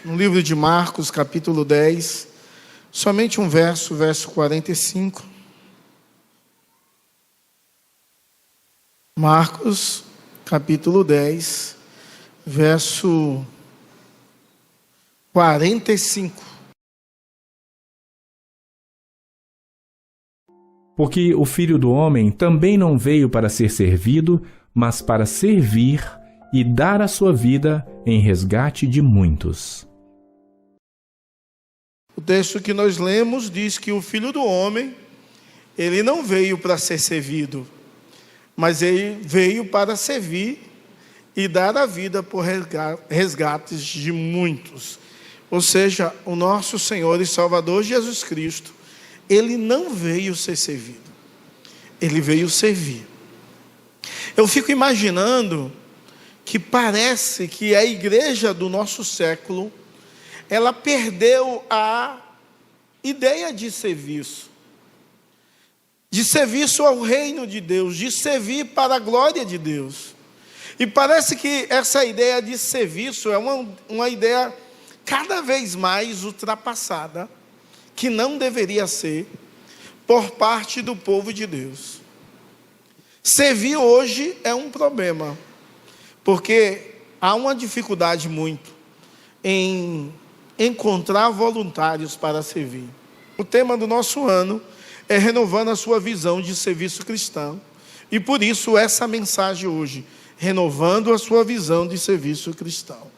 No livro de Marcos, capítulo 10, somente um verso 45. Marcos, capítulo 10, verso 45. Porque o Filho do Homem também não veio para ser servido, mas para servir e dar a sua vida em resgate de muitos. O texto que nós lemos diz que o Filho do Homem, ele não veio para ser servido, mas ele veio para servir e dar a vida por resgates de muitos. Ou seja, o nosso Senhor e Salvador Jesus Cristo, ele não veio ser servido, ele veio servir. Eu fico imaginando que parece que a igreja do nosso século, ela perdeu a ideia de serviço ao reino de Deus, de servir para a glória de Deus. E parece que essa ideia de serviço é uma ideia cada vez mais ultrapassada, que não deveria ser por parte do povo de Deus. Servir hoje é um problema, porque há uma dificuldade muito em encontrar voluntários para servir. O tema do nosso ano é renovando a sua visão de serviço cristão, e por isso essa mensagem hoje, renovando a sua visão de serviço cristão.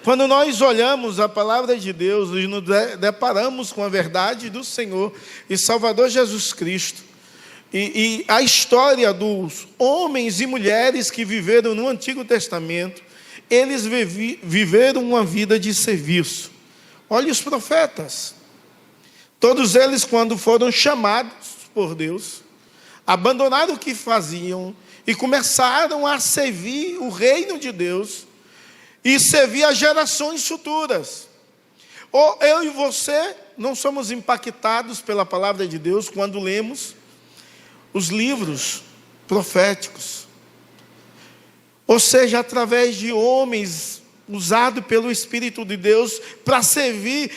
Quando nós olhamos a palavra de Deus e nos deparamos com a verdade do Senhor e Salvador Jesus Cristo, e a história dos homens e mulheres que viveram no Antigo Testamento, eles viveram uma vida de serviço. Olha os profetas, todos eles, quando foram chamados por Deus, abandonaram o que faziam e começaram a servir o reino de Deus e servir as gerações futuras. Ou eu e você não somos impactados pela palavra de Deus quando lemos os livros proféticos, ou seja, através de homens usados pelo Espírito de Deus para servir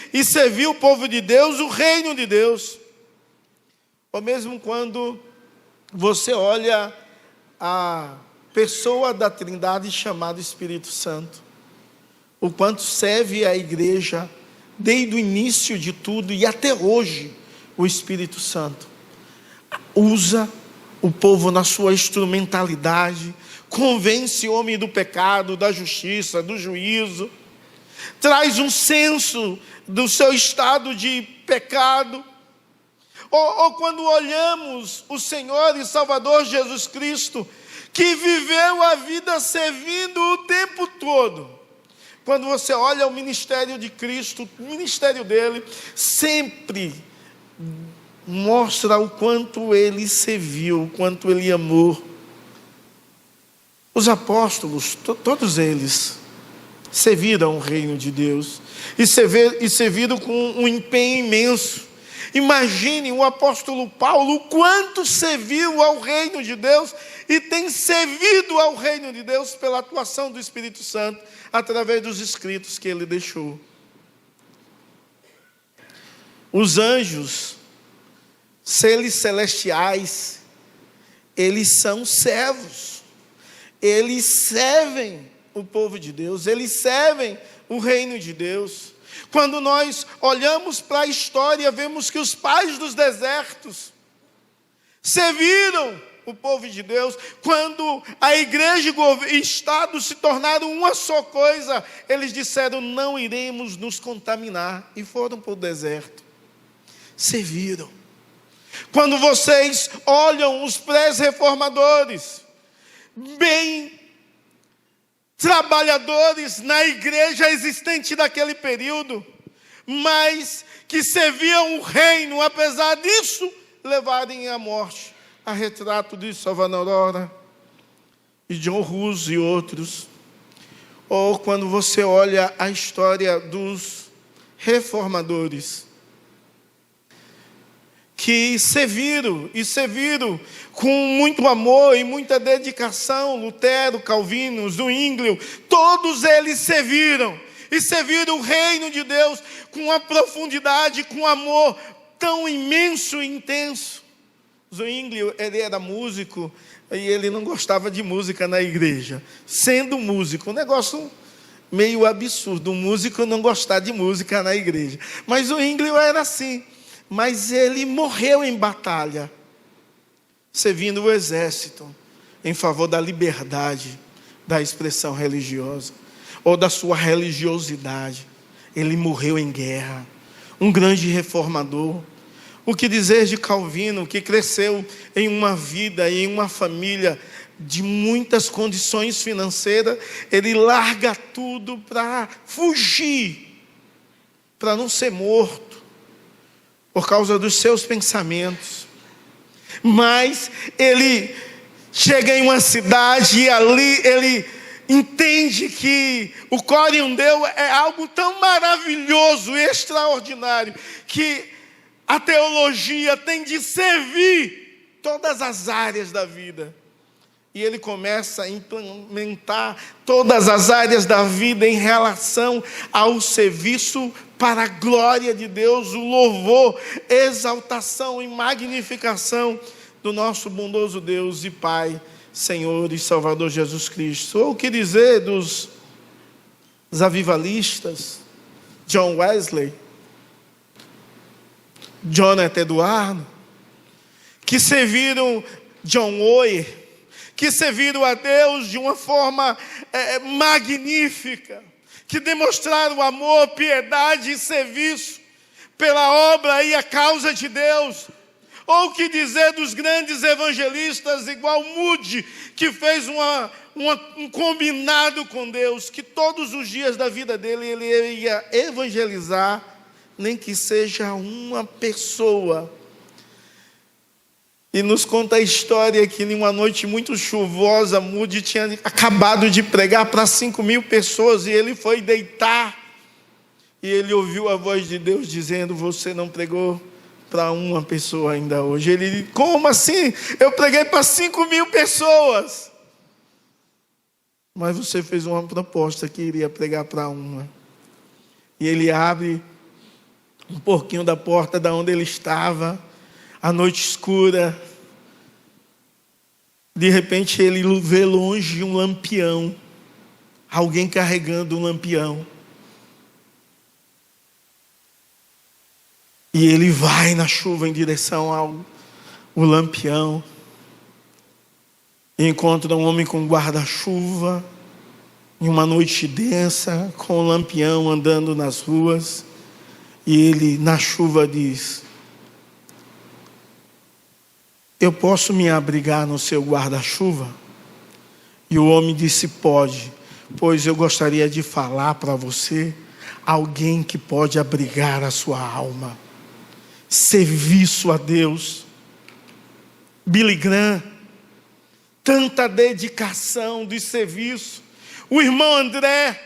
o povo de Deus, o reino de Deus. Ou mesmo quando você olha a pessoa da Trindade chamada Espírito Santo, o quanto serve a igreja desde o início de tudo e até hoje. O Espírito Santo usa o povo na sua instrumentalidade, convence o homem do pecado, da justiça, do juízo, traz um senso do seu estado de pecado. Ou quando olhamos o Senhor e Salvador Jesus Cristo, que viveu a vida servindo o tempo todo. Quando você olha o ministério de Cristo, o ministério dele sempre mostra o quanto ele serviu, o quanto ele amou. Os apóstolos, todos eles, serviram o reino de Deus e serviram com um empenho imenso. Imagine o apóstolo Paulo, o quanto serviu ao reino de Deus e tem servido ao reino de Deus pela atuação do Espírito Santo, através dos escritos que ele deixou. Os anjos, seres celestiais, eles são servos, eles servem o povo de Deus, eles servem o reino de Deus. Quando nós olhamos para a história, vemos que os pais dos desertos serviram o povo de Deus. Quando a igreja e o Estado se tornaram uma só coisa, eles disseram: não iremos nos contaminar, e foram para o deserto, serviram. Quando vocês olham os pré-reformadores, bem trabalhadores na igreja existente naquele período, mas que serviam o reino, apesar disso, levarem à morte. A retrato de Savonarola e John Hus e outros. Ou quando você olha a história dos reformadores, que serviram com muito amor e muita dedicação. Lutero, Calvino, Zwinglio, todos eles serviram e servir o reino de Deus com uma profundidade, com um amor tão imenso e intenso. Zwingli, ele era músico e ele não gostava de música na igreja. Sendo músico, um negócio meio absurdo, um músico não gostar de música na igreja. Mas o Zwingli era assim. Mas ele morreu em batalha, servindo o exército, em favor da liberdade da expressão religiosa, ou da sua religiosidade. Ele morreu em guerra, um grande reformador. O que dizer de Calvino, que cresceu em uma vida, em uma família de muitas condições financeiras, ele larga tudo para fugir, para não ser morto, por causa dos seus pensamentos. Mas ele chega em uma cidade e ali ele entende que o Coram Deo é algo tão maravilhoso, extraordinário, que a teologia tem de servir todas as áreas da vida. E ele começa a implementar todas as áreas da vida em relação ao serviço para a glória de Deus, o louvor, exaltação e magnificação do nosso bondoso Deus e Pai, Senhor e Salvador Jesus Cristo. Ou o que dizer dos avivalistas, John Wesley, Jonathan Eduardo, que serviram John Owen, que serviram a Deus de uma forma magnífica, que demonstraram amor, piedade e serviço pela obra e a causa de Deus. Ou o que dizer dos grandes evangelistas, igual Moody, que fez um combinado com Deus, que todos os dias da vida dele ele ia evangelizar, nem que seja uma pessoa. E nos conta a história que em uma noite muito chuvosa, Moody tinha acabado de pregar para 5.000 pessoas e ele foi deitar. E ele ouviu a voz de Deus dizendo: você não pregou para uma pessoa ainda hoje. Ele: como assim? Eu preguei para 5.000 pessoas. Mas você fez uma proposta que iria pregar para uma. E ele abre um pouquinho da porta da onde ele estava, a noite escura. De repente ele vê longe um lampião, alguém carregando um lampião. E ele vai na chuva em direção ao lampião. E encontra um homem com guarda-chuva, em uma noite densa, com o lampião andando nas ruas. E ele, na chuva, diz: eu posso me abrigar no seu guarda-chuva? E o homem disse: pode, pois eu gostaria de falar para você alguém que pode abrigar a sua alma. Serviço a Deus. Billy Graham, tanta dedicação de serviço. O irmão André,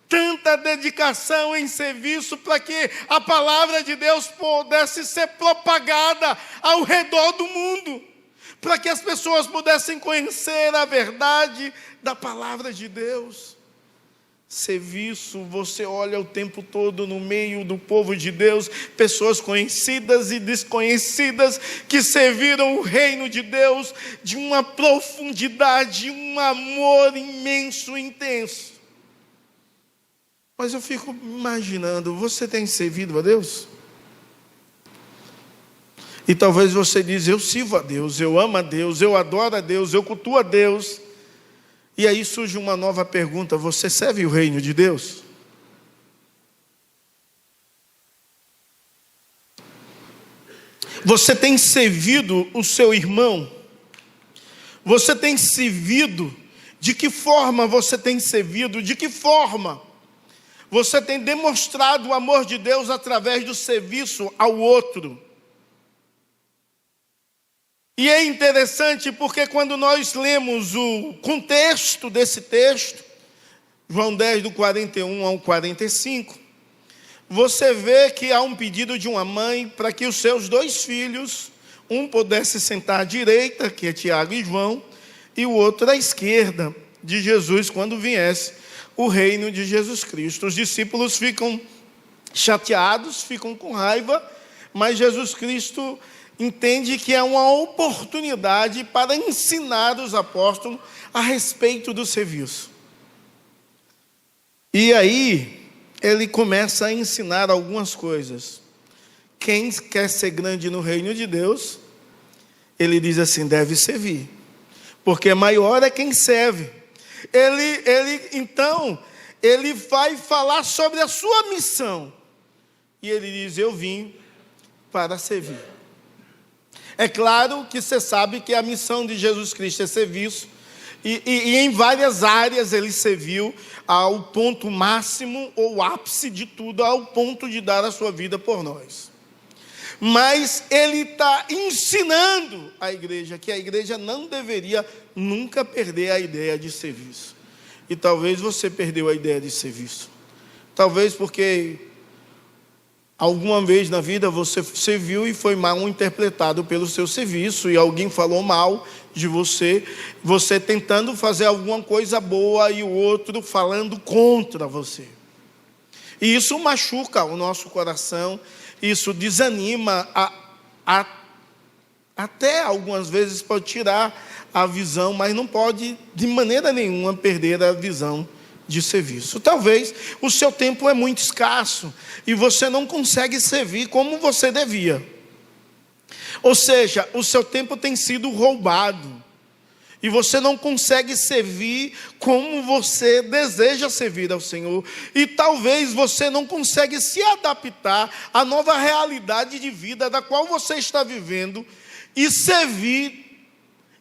tanta dedicação em serviço para que a palavra de Deus pudesse ser propagada ao redor do mundo, para que as pessoas pudessem conhecer a verdade da palavra de Deus. Serviço, você olha o tempo todo no meio do povo de Deus, pessoas conhecidas e desconhecidas que serviram o reino de Deus de uma profundidade, um amor imenso, intenso. Mas eu fico imaginando, você tem servido a Deus? E talvez você diz: eu sirvo a Deus, eu amo a Deus, eu adoro a Deus, eu cultuo a Deus. E aí surge uma nova pergunta: você serve o reino de Deus? Você tem servido o seu irmão? Você tem servido? De que forma você tem servido? De que forma você tem demonstrado o amor de Deus através do serviço ao outro? E é interessante porque quando nós lemos o contexto desse texto, João 10, do 41 ao 45, você vê que há um pedido de uma mãe para que os seus 2 filhos, um pudesse sentar à direita, que é Tiago e João, e o outro à esquerda. de Jesus quando viesse o reino de Jesus Cristo. Os discípulos ficam chateados, ficam com raiva, mas Jesus Cristo entende que é uma oportunidade para ensinar os apóstolos a respeito do serviço. E aí, ele começa a ensinar algumas coisas. Quem quer ser grande no reino de Deus, ele diz assim, deve servir, porque maior é quem serve. Então, ele vai falar sobre a sua missão. E ele diz, eu vim para servir. É claro que você sabe que a missão de Jesus Cristo é serviço, e em várias áreas ele serviu ao ponto máximo ou ápice de tudo, ao ponto de dar a sua vida por nós. Mas ele está ensinando a igreja que a igreja não deveria nunca perder a ideia de serviço. E talvez você perdeu a ideia de serviço. Talvez porque alguma vez na vida você serviu e foi mal interpretado pelo seu serviço, e alguém falou mal de você, você tentando fazer alguma coisa boa e o outro falando contra você. E isso machuca o nosso coração, isso desanima, até algumas vezes pode tirar a visão, mas não pode de maneira nenhuma perder a visão de serviço. Talvez o seu tempo é muito escasso e você não consegue servir como você devia. Ou seja, o seu tempo tem sido roubado e você não consegue servir como você deseja servir ao Senhor. E talvez você não consegue se adaptar à nova realidade de vida da qual você está vivendo e servir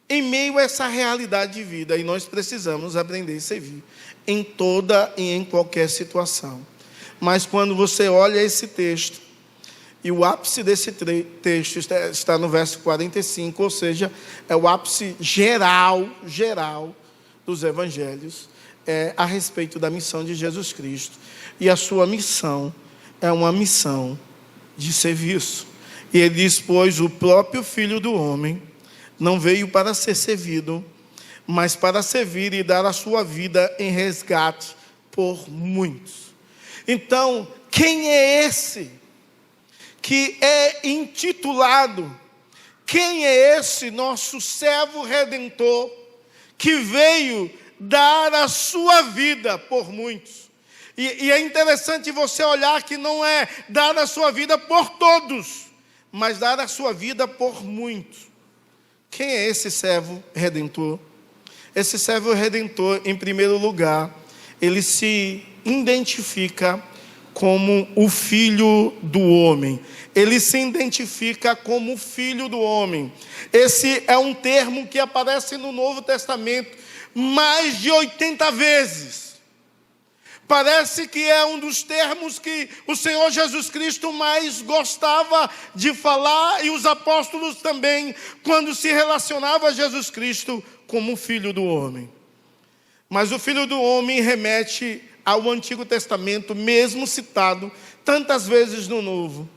em meio a essa realidade de vida. E nós precisamos aprender a servir em toda e em qualquer situação. Mas quando você olha esse texto, e o ápice desse texto está no verso 45, ou seja, é o ápice geral dos evangelhos, a respeito da missão de Jesus Cristo. E a sua missão é uma missão de serviço. E ele diz, pois o próprio Filho do Homem não veio para ser servido, mas para servir e dar a sua vida em resgate por muitos. Então, quem é esse que é intitulado? Quem é esse nosso servo redentor que veio dar a sua vida por muitos? E é interessante você olhar que não é dar a sua vida por todos, mas dar a sua vida por muitos. Quem é esse servo redentor? Esse servo redentor, em primeiro lugar, ele se identifica como o Filho do Homem. Ele se identifica como o Filho do Homem. Esse é um termo que aparece no Novo Testamento mais de 80 vezes. Parece que é um dos termos que o Senhor Jesus Cristo mais gostava de falar, e os apóstolos também, quando se relacionava a Jesus Cristo como Filho do Homem. Mas o Filho do Homem remete ao Antigo Testamento, mesmo citado tantas vezes no Novo.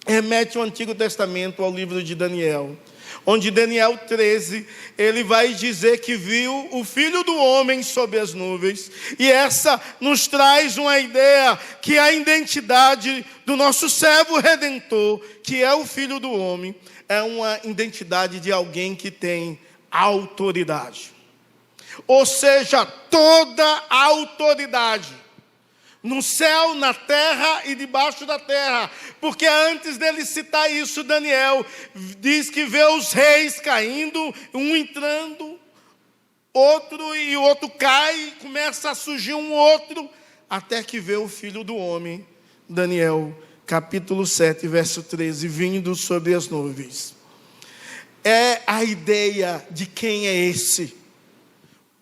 Remete ao Antigo Testamento, ao livro de Daniel, onde Daniel 13, ele vai dizer que viu o Filho do Homem sobre as nuvens. E essa nos traz uma ideia que a identidade do nosso servo redentor, que é o Filho do Homem, é uma identidade de alguém que tem autoridade. Ou seja, toda a autoridade no céu, na terra e debaixo da terra. Porque antes dele citar isso, Daniel diz que vê os reis caindo, um entrando, outro, e o outro cai, começa a surgir um outro, até que vê o Filho do Homem, Daniel capítulo 7, verso 13, vindo sobre as nuvens. É a ideia de quem é esse?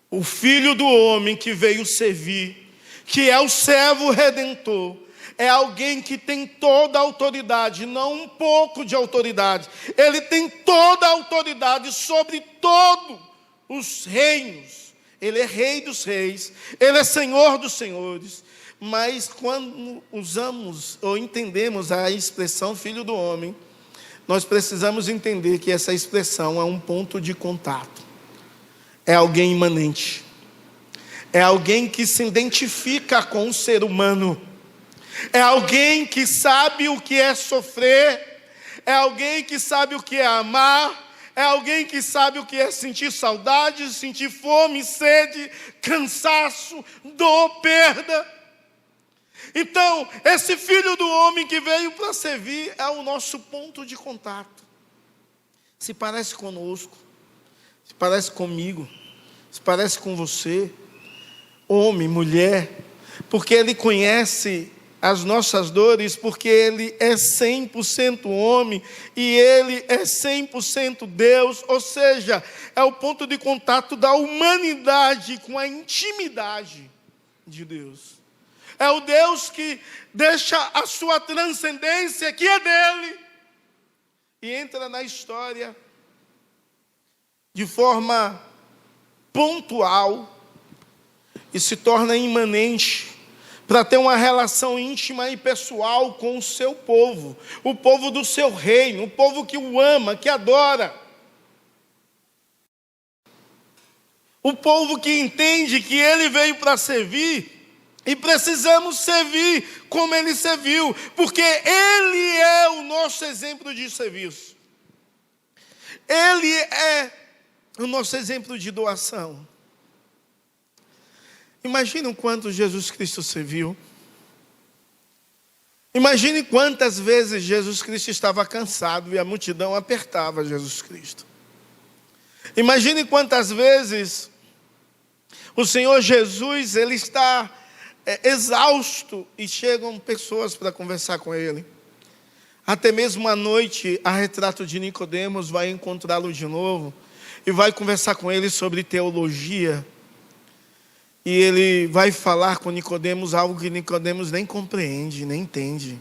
O Filho do Homem que veio servir, que é o servo redentor, é alguém que tem toda a autoridade, não um pouco de autoridade. Ele tem toda a autoridade sobre todos os reinos. Ele é Rei dos reis, ele é Senhor dos senhores. Mas quando usamos ou entendemos a expressão Filho do Homem, nós precisamos entender que essa expressão é um ponto de contato. É alguém imanente. É alguém que se identifica com o ser humano. É alguém que sabe o que é sofrer. É alguém que sabe o que é amar. É alguém que sabe o que é sentir saudade, sentir fome, sede, cansaço, dor, perda. Então, esse Filho do Homem que veio para servir é o nosso ponto de contato. Se parece conosco, se parece comigo, se parece com você, homem, mulher, porque Ele conhece as nossas dores, porque Ele é 100% homem e Ele é 100% Deus, ou seja, é o ponto de contato da humanidade com a intimidade de Deus. É o Deus que deixa a sua transcendência, que é dele, e entra na história de forma pontual e se torna imanente para ter uma relação íntima e pessoal com o seu povo, o povo do seu reino, o povo que o ama, que adora. O povo que entende que ele veio para servir e precisamos servir como ele serviu, porque ele é o nosso exemplo de serviço. Ele é o nosso exemplo de doação. Imagine o quanto Jesus Cristo serviu. Imagine quantas vezes Jesus Cristo estava cansado e a multidão apertava Jesus Cristo. Imagine quantas vezes o Senhor Jesus, ele está exausto e chegam pessoas para conversar com ele. Até mesmo à noite, a retrato de Nicodemos vai encontrá-lo de novo e vai conversar com ele sobre teologia. E ele vai falar com Nicodemos algo que Nicodemos nem compreende, nem entende.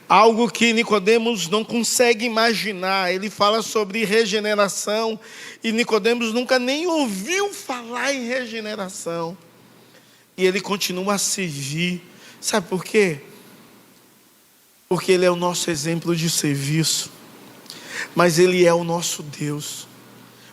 Algo que Nicodemos não consegue imaginar. Ele fala sobre regeneração e Nicodemos nunca nem ouviu falar em regeneração. E ele continua a servir. Sabe por quê? Porque ele é o nosso exemplo de serviço. Mas ele é o nosso Deus.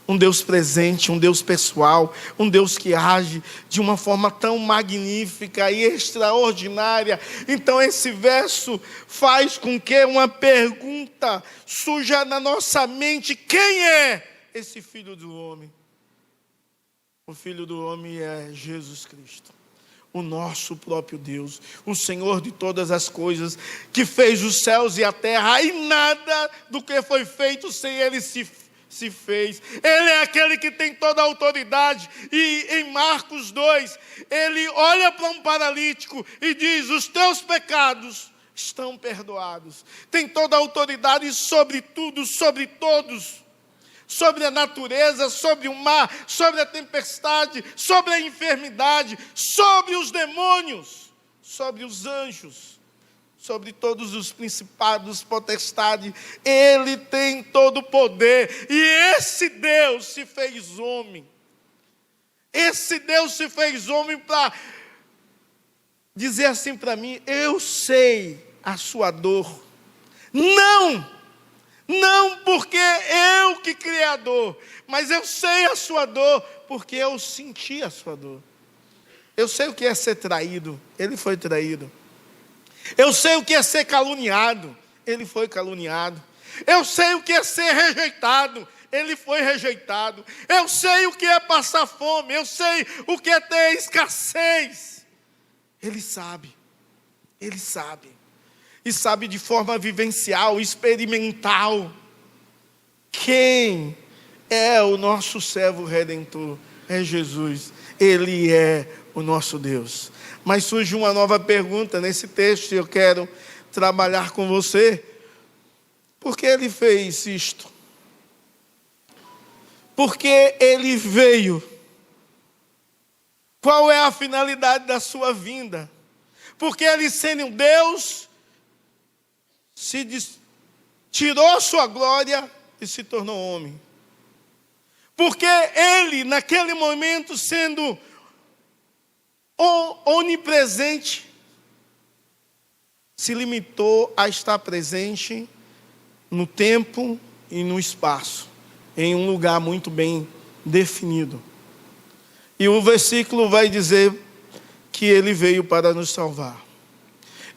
Um Deus presente, um Deus pessoal, um Deus que age de uma forma tão magnífica e extraordinária. Então esse verso faz com que uma pergunta surja na nossa mente: quem é esse Filho do Homem? O Filho do Homem é Jesus Cristo, o nosso próprio Deus, o Senhor de todas as coisas, que fez os céus e a terra, e nada do que foi feito sem Ele se fez. Ele é aquele que tem toda a autoridade. E em Marcos 2, ele olha para um paralítico e diz: os teus pecados estão perdoados. Tem toda a autoridade sobre tudo, sobre todos, sobre a natureza, sobre o mar, sobre a tempestade, sobre a enfermidade, sobre os demônios, sobre os anjos, sobre todos os principados, potestades. Ele tem todo o poder. E esse Deus se fez homem. Esse Deus se fez homem para dizer assim para mim: eu sei a sua dor. Não porque eu que criei a dor, mas eu sei a sua dor porque eu senti a sua dor. Eu sei o que é ser traído. Ele foi traído. Eu sei o que é ser caluniado. Ele foi caluniado. Eu sei o que é ser rejeitado. Ele foi rejeitado. Eu sei o que é passar fome. Eu sei o que é ter escassez. Ele sabe. Ele sabe. E sabe de forma vivencial, experimental. Quem é o nosso servo redentor? É Jesus. Ele é o nosso Deus. Mas surge uma nova pergunta nesse texto e eu quero trabalhar com você. Por que ele fez isto? Por que ele veio? Qual é a finalidade da sua vinda? Porque ele, sendo Deus, tirou sua glória e se tornou homem. Porque ele, naquele momento, sendo onipresente, se limitou a estar presente no tempo e no espaço, em um lugar muito bem definido. E o versículo vai dizer que ele veio para nos salvar.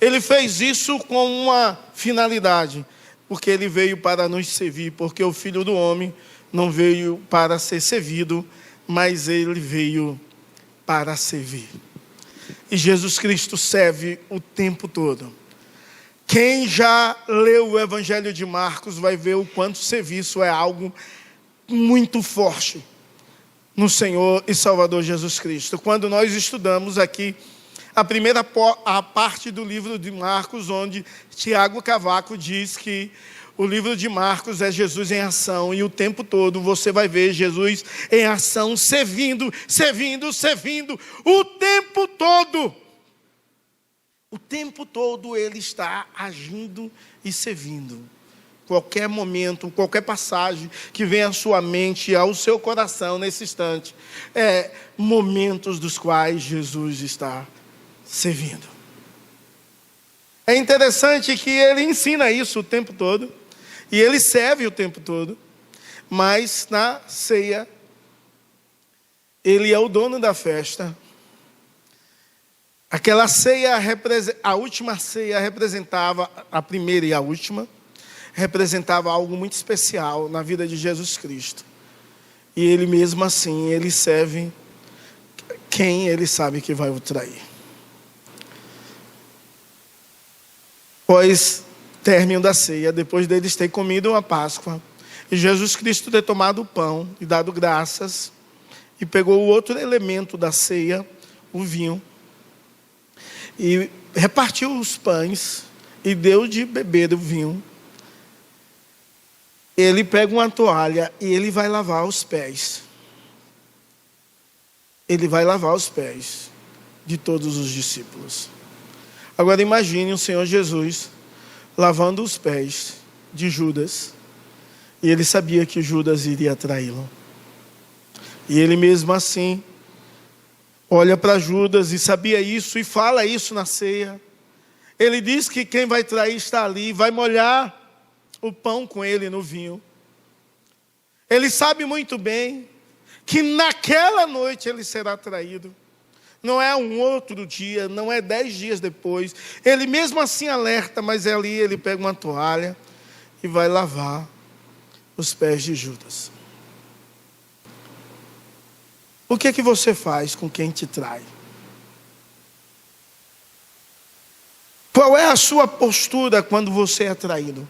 Ele fez isso com uma finalidade, porque ele veio para nos servir, porque o Filho do Homem não veio para ser servido, mas ele veio para servir. E Jesus Cristo serve o tempo todo. Quem já leu o Evangelho de Marcos vai ver o quanto serviço é algo muito forte no Senhor e Salvador Jesus Cristo. Quando nós estudamos aqui a parte do livro de Marcos, onde Tiago Cavaco diz que o livro de Marcos é Jesus em ação, e o tempo todo você vai ver Jesus em ação, servindo, o tempo todo. O tempo todo ele está agindo e servindo. Qualquer momento, qualquer passagem que venha à sua mente, ao seu coração nesse instante, momentos dos quais Jesus está servindo. É interessante que ele ensina isso o tempo todo, e ele serve o tempo todo, mas na ceia, ele é o dono da festa. Aquela ceia, a última ceia representava, a primeira e a última, representava algo muito especial na vida de Jesus Cristo. E ele mesmo assim, ele serve quem ele sabe que vai o trair. Após término da ceia, depois deles terem comido uma Páscoa, e Jesus Cristo ter tomado o pão e dado graças, e pegou o outro elemento da ceia, o vinho, e repartiu os pães, e deu de beber o vinho. Ele pega uma toalha e ele vai lavar os pés. Ele vai lavar os pés de todos os discípulos. Agora imagine o Senhor Jesus lavando os pés de Judas. E ele sabia que Judas iria traí-lo. E ele mesmo assim olha para Judas e sabia isso e fala isso na ceia. Ele diz que quem vai trair está ali, vai molhar o pão com ele no vinho. Ele sabe muito bem que naquela noite ele será traído. Não é um outro dia, não é 10 dias depois. Ele mesmo assim alerta, mas ali ele pega uma toalha e vai lavar os pés de Judas. O que é que você faz com quem te trai? Qual é a sua postura quando você é traído?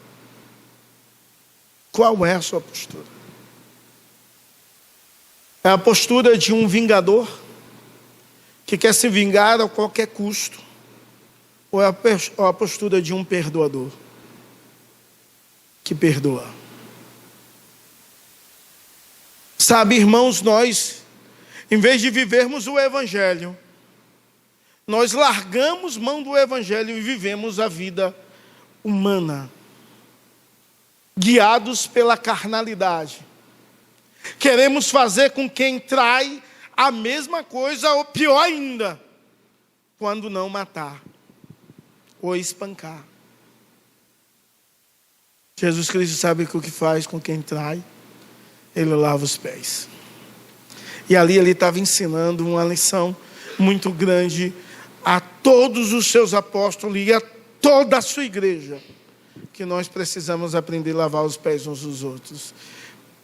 Qual é a sua postura? É a postura de um vingador que quer se vingar a qualquer custo? Ou é a postura de um perdoador que perdoa? Sabe, irmãos, nós, em vez de vivermos o Evangelho, nós largamos mão do Evangelho e vivemos a vida humana, guiados pela carnalidade. Queremos fazer com quem trai a mesma coisa, ou pior ainda, quando não matar ou espancar. Jesus Cristo sabe o que faz com quem trai. Ele lava os pés. E ali ele estava ensinando uma lição muito grande a todos os seus apóstolos e a toda a sua igreja, que nós precisamos aprender a lavar os pés uns dos outros.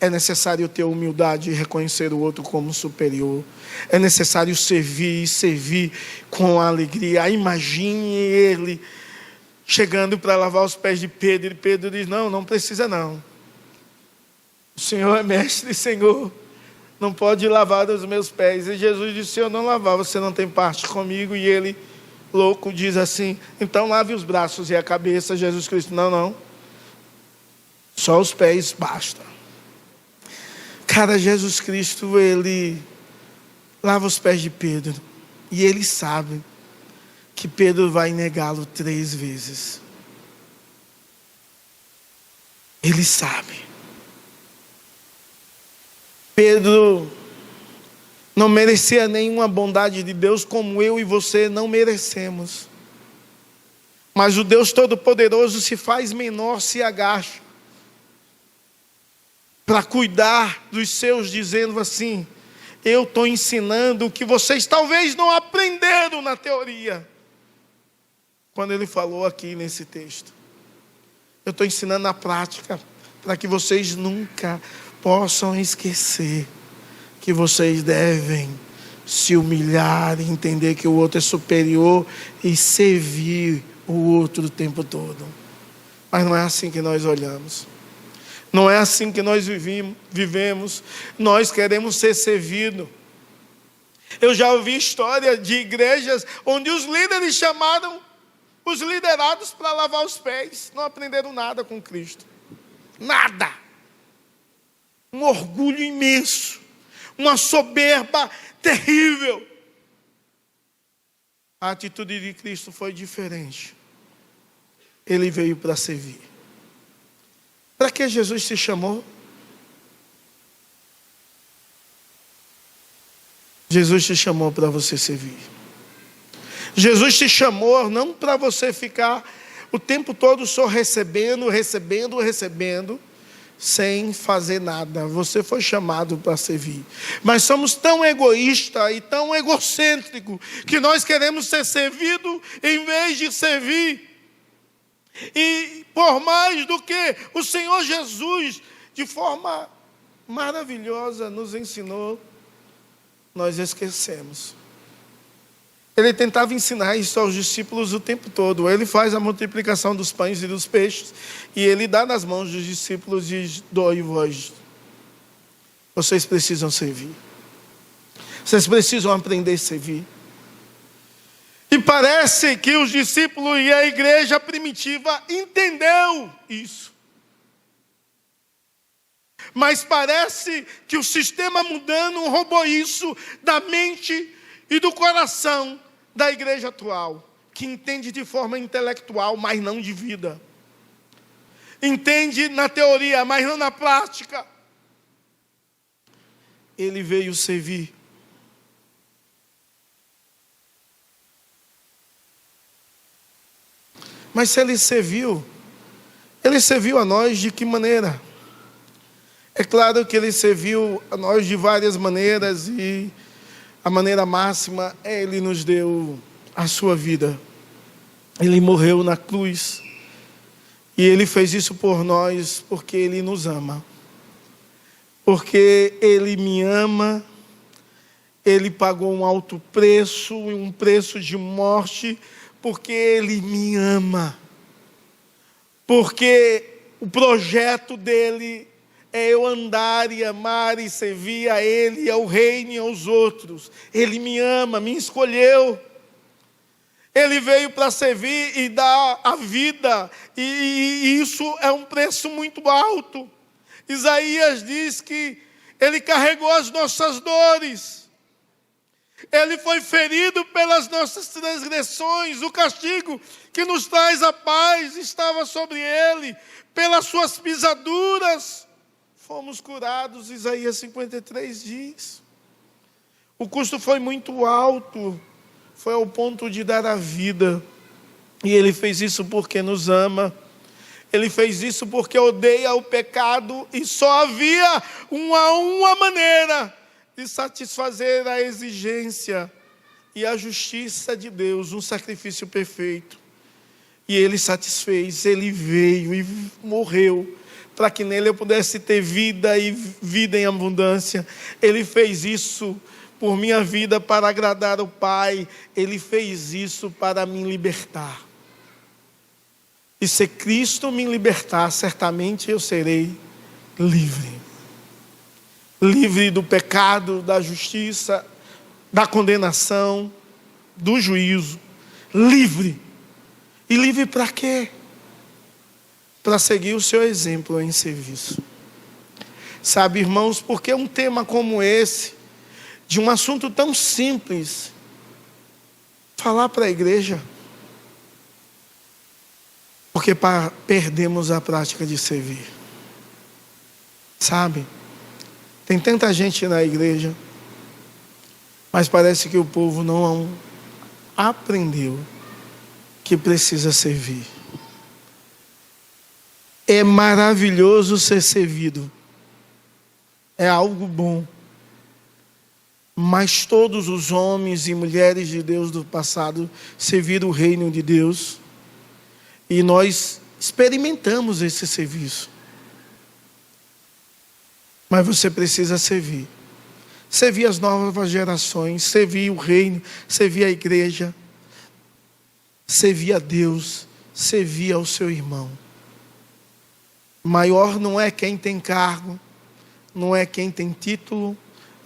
É necessário ter humildade e reconhecer o outro como superior. É necessário servir com alegria. Imagine ele chegando para lavar os pés de Pedro, e Pedro diz: não precisa não. O Senhor é mestre e Senhor, não pode lavar os meus pés. E Jesus disse: se eu não lavar, você não tem parte comigo. E ele, louco, diz assim: então lave os braços e a cabeça. Jesus Cristo: não, só os pés basta. Cara, Jesus Cristo, ele lava os pés de Pedro, e ele sabe que Pedro vai negá-lo 3 vezes. Ele sabe. Pedro não merecia nenhuma bondade de Deus, como eu e você não merecemos. Mas o Deus Todo-Poderoso se faz menor, se agacha para cuidar dos seus, dizendo assim: eu estou ensinando o que vocês talvez não aprenderam na teoria. Quando ele falou aqui nesse texto. Eu estou ensinando na prática, para que vocês nunca possam esquecer que vocês devem se humilhar e entender que o outro é superior e servir o outro o tempo todo. Mas não é assim que nós olhamos. Não é assim que nós vivemos. Nós queremos ser servidos. Eu já ouvi história de igrejas onde os líderes chamaram os liderados para lavar os pés. Não aprenderam nada com Cristo. Nada. Um orgulho imenso. Uma soberba terrível. A atitude de Cristo foi diferente. Ele veio para servir. Para que Jesus te chamou? Jesus te chamou para você servir. Jesus te chamou não para você ficar o tempo todo só recebendo, sem fazer nada. Você foi chamado para servir. Mas somos tão egoístas e tão egocêntricos que nós queremos ser servidos em vez de servir. E por mais do que o Senhor Jesus, de forma maravilhosa, nos ensinou, nós esquecemos. Ele tentava ensinar isso aos discípulos o tempo todo. Ele faz a multiplicação dos pães e dos peixes, e ele dá nas mãos dos discípulos e diz: doe-vos. Vocês precisam servir. Vocês precisam aprender a servir. E parece que os discípulos e a igreja primitiva entendeu isso. Mas parece que o sistema mundano roubou isso da mente e do coração da igreja atual, que entende de forma intelectual, mas não de vida. Entende na teoria, mas não na prática. Ele veio servir. Mas se ele serviu a nós de que maneira? É claro que ele serviu a nós de várias maneiras, e a maneira máxima é ele nos deu a sua vida. Ele morreu na cruz, e ele fez isso por nós porque ele nos ama. Porque ele me ama, ele pagou um alto preço, um preço de morte, porque ele me ama. Porque o projeto dele é eu andar e amar e servir a ele, ao reino e aos outros. Ele me ama, me escolheu. Ele veio para servir e dar a vida, e isso é um preço muito alto. Isaías diz que ele carregou as nossas dores. Ele foi ferido pelas nossas transgressões. O castigo que nos traz a paz estava sobre ele. Pelas suas pisaduras fomos curados. Isaías 53 diz. O custo foi muito alto. Foi ao ponto de dar a vida. E ele fez isso porque nos ama. Ele fez isso porque odeia o pecado. E só havia uma maneira de satisfazer a exigência e a justiça de Deus, um sacrifício perfeito. E ele satisfez, ele veio e morreu, para que nele eu pudesse ter vida e vida em abundância. Ele fez isso por minha vida para agradar o Pai. Ele fez isso para me libertar. E se Cristo me libertar, certamente eu serei livre. Livre do pecado, da justiça, da condenação, do juízo. Livre. E livre para quê? Para seguir o seu exemplo em serviço. Sabe, irmãos, porque um tema como esse, de um assunto tão simples, falar para a igreja, porque perdemos a prática de servir. Sabe? Tem tanta gente na igreja, mas parece que o povo não aprendeu que precisa servir. É maravilhoso ser servido. É algo bom. Mas todos os homens e mulheres de Deus do passado serviram o reino de Deus. E nós experimentamos esse serviço. Mas você precisa servir. Servir as novas gerações, servir o reino, servir a igreja, servir a Deus, servir ao seu irmão. Maior não é quem tem cargo, não é quem tem título,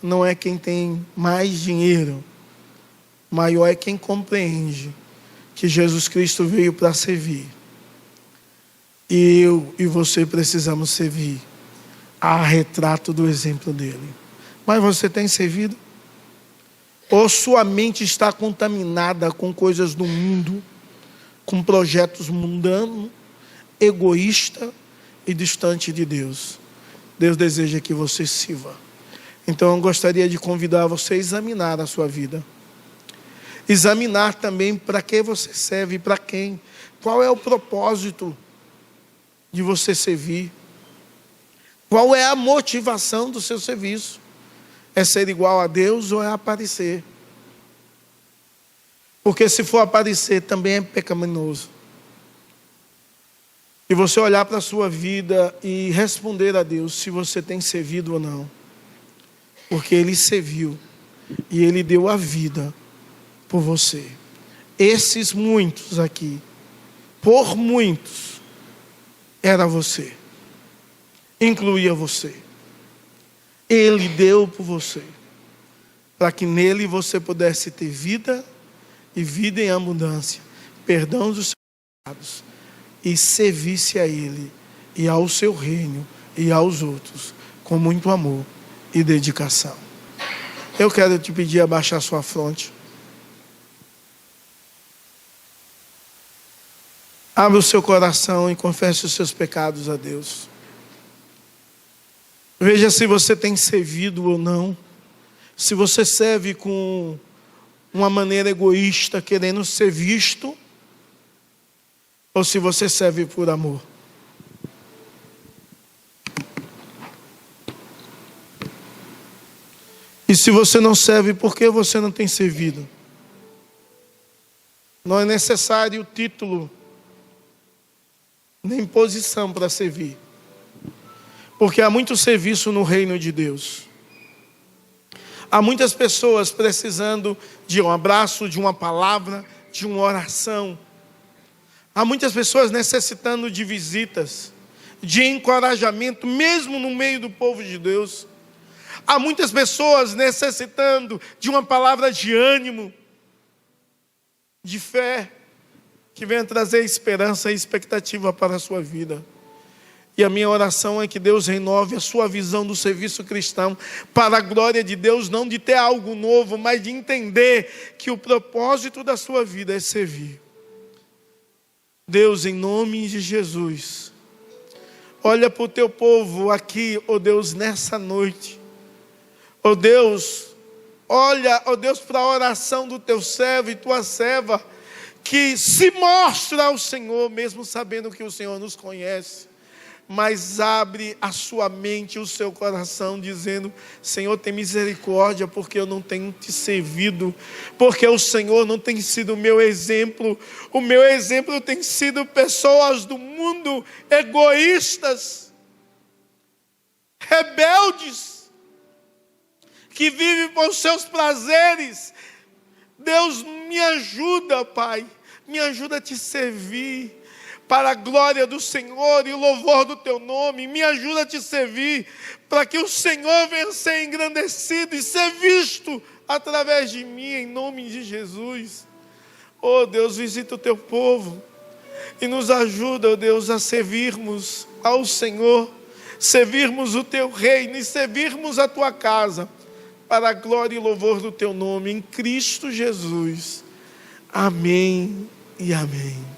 não é quem tem mais dinheiro. Maior é quem compreende que Jesus Cristo veio para servir. E eu e você precisamos servir a retrato do exemplo dele. Mas você tem servido? Ou sua mente está contaminada com coisas do mundo, com projetos mundanos, egoísta e distante de Deus? Deus deseja que você sirva. Então eu gostaria de convidar você a examinar a sua vida. Examinar também para que você serve, para quem. Qual é o propósito de você servir? Qual é a motivação do seu serviço? É ser igual a Deus ou é aparecer? Porque se for aparecer também é pecaminoso. E você olhar para a sua vida e responder a Deus se você tem servido ou não. Porque Ele serviu e Ele deu a vida por você. Esses muitos aqui, por muitos, era você. Incluía você. Ele deu por você, para que nele você pudesse ter vida e vida em abundância, perdão dos seus pecados, e servisse a Ele e ao seu reino e aos outros com muito amor e dedicação. Eu quero te pedir abaixar sua fronte. Abra o seu coração e confesse os seus pecados a Deus. Veja se você tem servido ou não. Se você serve com uma maneira egoísta, querendo ser visto, ou se você serve por amor. E se você não serve, por que você não tem servido? Não é necessário título, nem posição para servir. Porque há muito serviço no reino de Deus. Há muitas pessoas precisando de um abraço, de uma palavra, de uma oração. Há muitas pessoas necessitando de visitas, de encorajamento, mesmo no meio do povo de Deus. Há muitas pessoas necessitando de uma palavra de ânimo, de fé, que venha trazer esperança e expectativa para a sua vida. E a minha oração é que Deus renove a sua visão do serviço cristão, para a glória de Deus, não de ter algo novo, mas de entender que o propósito da sua vida é servir. Deus, em nome de Jesus, olha para o teu povo aqui, ó Deus, nessa noite. Ó Deus, olha, ó Deus, para a oração do teu servo e tua serva, que se mostra ao Senhor, mesmo sabendo que o Senhor nos conhece. Mas abre a sua mente e o seu coração, dizendo: Senhor, tem misericórdia, porque eu não tenho te servido, porque o Senhor não tem sido o meu exemplo tem sido pessoas do mundo, egoístas, rebeldes, que vivem por seus prazeres. Deus, me ajuda, Pai, me ajuda a te servir, para a glória do Senhor e o louvor do teu nome. Me ajuda a te servir, para que o Senhor venha ser engrandecido e ser visto através de mim, em nome de Jesus. Oh Deus, visita o teu povo e nos ajuda, oh Deus, a servirmos ao Senhor, servirmos o teu reino e servirmos a tua casa, para a glória e louvor do teu nome, em Cristo Jesus. Amém e amém.